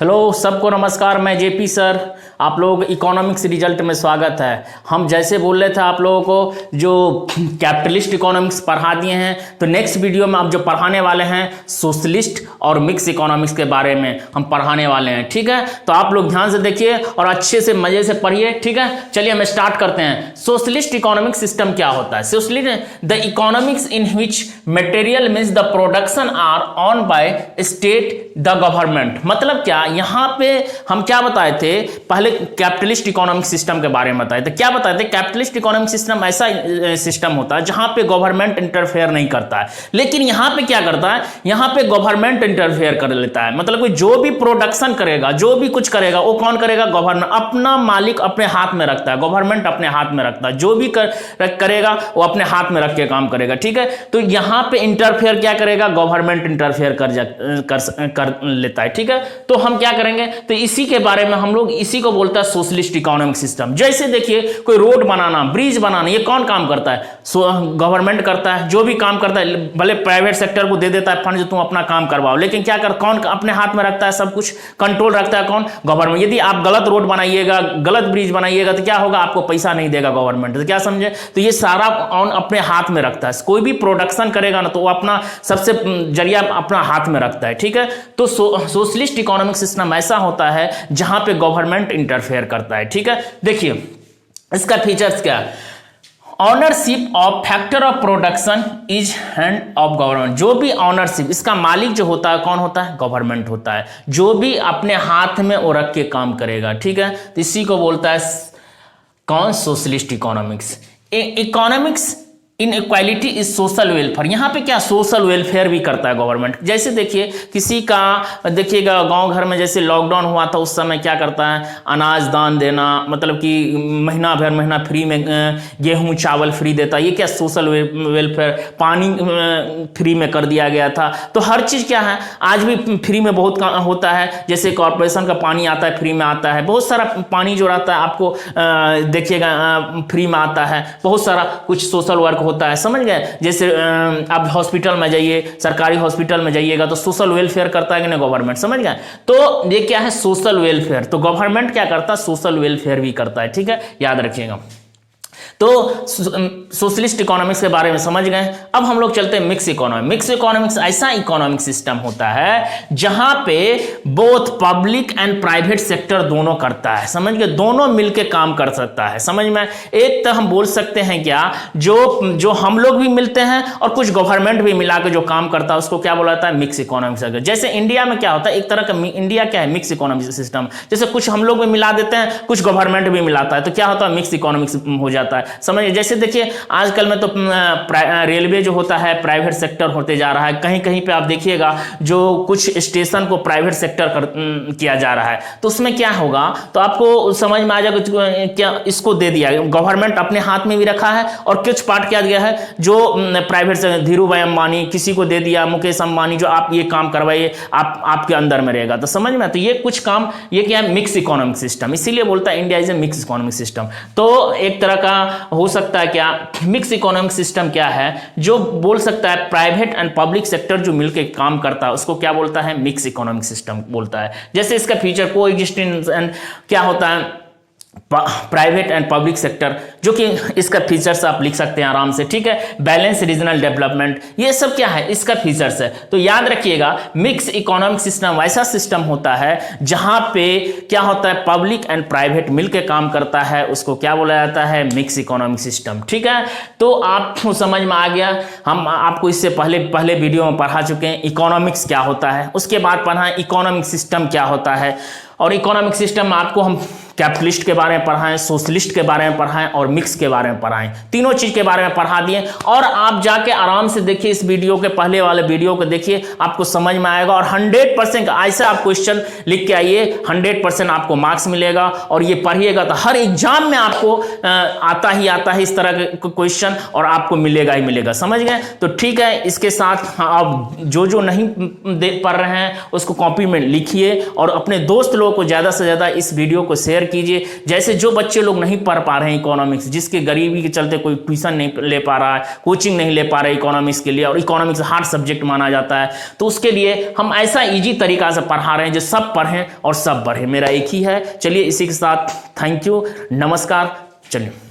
Hello सबको नमस्कार। मैं जेपी सर, आप लोग इकोनॉमिक्स रिजल्ट में स्वागत है। हम जैसे बोल रहे थे आप लोगों को जो कैपिटलिस्ट इकोनॉमिक्स पढ़ा दिए हैं, तो नेक्स्ट वीडियो में आप जो पढ़ाने वाले हैं सोशलिस्ट और मिक्स इकोनॉमिक्स के बारे में हम पढ़ाने वाले हैं। ठीक है, तो आप लोग ध्यान से देखिए और अच्छे से मजे से पढ़िए। ठीक है, चलिए हम स्टार्ट करते हैं। सोशलिस्ट इकोनॉमिक सिस्टम क्या होता है? Socialist the economics in which material means the production are owned by state the government. मतलब क्या, यहां पे हम क्या बताए थे पहले? कैपिटलिस्ट इकोनॉमिक सिस्टम के बारे में बताए थे। क्या बताए थे? कैपिटलिस्ट इकोनॉमिक सिस्टम ऐसा सिस्टम होता है जहां पे गवर्नमेंट इंटरफेयर नहीं करता है। लेकिन यहां पे क्या करता है? यहां पे गवर्नमेंट इंटरफेयर कर लेता है। मतलब जो भी प्रोडक्शन करेगा, जो भी कुछ करेगा, वो कौन करेगा? गवर्नमेंट। अपना मालिक अपने हाथ में रखता है, गवर्नमेंट अपने हाथ में रखता है। जो भी करेगा वो अपने हाथ में रख के काम करेगा। ठीक है, तो यहां पे इंटरफेयर क्या करेगा? गवर्नमेंट इंटरफेयर कर लेता है। ठीक है, तो हम क्या करेंगे? तो इसी के बारे में हम लोग, इसी को बोलता है सोशलिस्ट इकोनॉमिक सिस्टम। जैसे देखिए, कोई रोड बनाना, ब्रिज बनाना, ये कौन काम करता है? गवर्नमेंट करता है। जो भी काम करता है, भले प्राइवेट सेक्टर को दे देता है फंड, जो तुम अपना काम करवाओ, लेकिन क्या कर, कौन अपने हाथ में रखता है? सब कुछ कंट्रोल रखता है कौन? गवर्नमेंट। यदि आप गलत रोड बनाइएगा, गलत ब्रिज बनाइएगा, तो क्या होगा? आपको पैसा नहीं देगा गवर्नमेंट। तो क्या समझे? तो ये सारा अपने हाथ में रखता है। कोई भी प्रोडक्शन करेगा ना, तो वो अपना सबसे जरिया अपना हाथ में रखता है। ठीक है, तो सोशलिस्ट इकोनॉमिक सिस्टम ऐसा होता है जहां पे गवर्नमेंट इंटरफेयर करता है। ठीक है, देखिए इसका फीचर्स क्या है? Ownership of factor of production is hand of government. जो भी ऑनरशिप, इसका मालिक जो होता है कौन होता है? गवर्नमेंट होता है। जो भी अपने हाथ में वो रख के काम करेगा। ठीक है, तो इसी को बोलता है कौन? Socialist economics. Economics in equality is social welfare. यहाँ पे क्या? सोशल वेलफेयर भी करता है गवर्नमेंट। जैसे देखिए, किसी का देखिएगा गांव घर में जैसे लॉकडाउन हुआ था, उस समय क्या करता है? अनाज दान देना, मतलब कि महीना फ्री में गेहूं चावल फ्री देता है। ये क्या? Social welfare. पानी फ्री में कर दिया गया था। तो हर चीज़ क्या है, आज भी फ्री में बहुत होता है। जैसे कॉर्पोरेशन का पानी आता है, फ्री में आता है। बहुत सारा पानी जो रहता है आपको देखिएगा फ्री में आता है। बहुत सारा कुछ सोशल वर्क होता है, समझ गए? जैसे आप हॉस्पिटल में जाइए, सरकारी हॉस्पिटल में जाइएगा, तो सोशल वेलफेयर करता है कि नहीं? गवर्नमेंट। समझ गए? तो ये क्या है? Social welfare. तो गवर्नमेंट क्या करता है? सोशल वेलफेयर भी करता है। ठीक है, याद रखिएगा। तो सोशलिस्ट इकोनॉमिक्स के बारे में समझ गए। अब हम लोग चलते हैं मिक्स इकोनॉमिक्स। मिक्स इकोनॉमिक्स ऐसा इकोनॉमिक सिस्टम होता है जहां पे both public and private sector दोनों करता है। समझ गए? दोनों मिलके काम कर सकता है। समझ में? एक तो हम बोल सकते हैं क्या, जो हम लोग भी मिलते हैं और कुछ गवर्नमेंट भी मिला के जो काम करता है, उसको क्या बोला जाता है? Mix economics. जैसे इंडिया में क्या होता है, एक तरह का इंडिया क्या है? Mix economic system. जैसे कुछ हम लोग भी मिला देते हैं, कुछ गवर्नमेंट भी मिलाता है, तो क्या होता है? मिक्स इकोनॉमिक्स हो जाता है। समझिए, जैसे देखिए आजकल में तो रेलवे जो होता है प्राइवेट सेक्टर होते जा रहा है। कहीं कहीं पे आप देखिएगा जो कुछ स्टेशन को प्राइवेट सेक्टर किया जा रहा है, तो उसमें क्या होगा? तो आपको समझ में आ जाएगा क्या इसको दे दिया गवर्नमेंट अपने हाथ में भी रखा है, और कुछ पार्ट क्या दिया है जो प्राइवेट से धीरू भाई अंबानी किसी को दे दिया, मुकेश अंबानी, जो आप ये काम करवाइए, आपके अंदर में रहेगा। तो समझ में? तो ये कुछ काम, ये क्या है? Mix economic system. इसीलिए बोलता है India is a mix economic system. तो एक तरह का हो सकता है क्या? मिक्स इकोनॉमिक सिस्टम क्या है? जो बोल सकता है प्राइवेट एंड पब्लिक सेक्टर जो मिलकर काम करता है, उसको क्या बोलता है? मिक्स इकोनॉमिक सिस्टम बोलता है। जैसे इसका फीचर को एग्जिस्टेंस एंड क्या होता है? प्राइवेट एंड पब्लिक सेक्टर, जो कि इसका फीचर्स आप लिख सकते हैं आराम से। ठीक है, बैलेंस रीजनल डेवलपमेंट, ये सब क्या है? इसका फीचर्स है। तो याद रखिएगा, मिक्स इकोनॉमिक सिस्टम वैसा सिस्टम होता है जहां पे क्या होता है? पब्लिक एंड प्राइवेट मिलकर काम करता है, उसको क्या बोला जाता है? Mix economic system. ठीक है, तो आपको समझ में आ गया। हम आपको इससे पहले वीडियो में पढ़ा चुके हैं इकोनॉमिक्स क्या होता है, उसके बाद पढ़ा इकोनॉमिक सिस्टम क्या होता है। और इकोनॉमिक सिस्टम आपको हम कैपिटलिस्ट के बारे में पढ़ाएं, सोशलिस्ट के बारे में पढ़ाएं और मिक्स के बारे में पढ़ाएं। तीनों चीज के बारे में पढ़ा दिए। और आप जाके आराम से देखिए, इस वीडियो के पहले वाले वीडियो को देखिए, आपको समझ में आएगा। और 100% ऐसा आप क्वेश्चन लिख के आइए, 100% आपको मार्क्स मिलेगा। और ये पढ़िएगा तो हर एग्जाम में आपको आता है इस तरह के क्वेश्चन, और आपको मिलेगा ही मिलेगा। समझ गए? तो ठीक है, इसके साथ आप जो नहीं पढ़ रहे हैं उसको कॉपी में लिखिए, और अपने दोस्त लोगों को ज्यादा से ज्यादा इस वीडियो को शेयर कीजिए। जैसे जो बच्चे लोग नहीं पढ़ पा रहे हैं इकोनॉमिक्स, जिसके गरीबी के चलते कोई ट्यूशन नहीं ले पा रहा है, कोचिंग नहीं ले पा रहे इकोनॉमिक्स के लिए, और इकोनॉमिक्स हार्ड सब्जेक्ट माना जाता है, तो उसके लिए हम ऐसा ईजी तरीका से पढ़ा रहे हैं जो सब पढ़ें और सब बढ़े। मेरा एक ही है। चलिए इसी के साथ थैंक यू, नमस्कार। चलिए।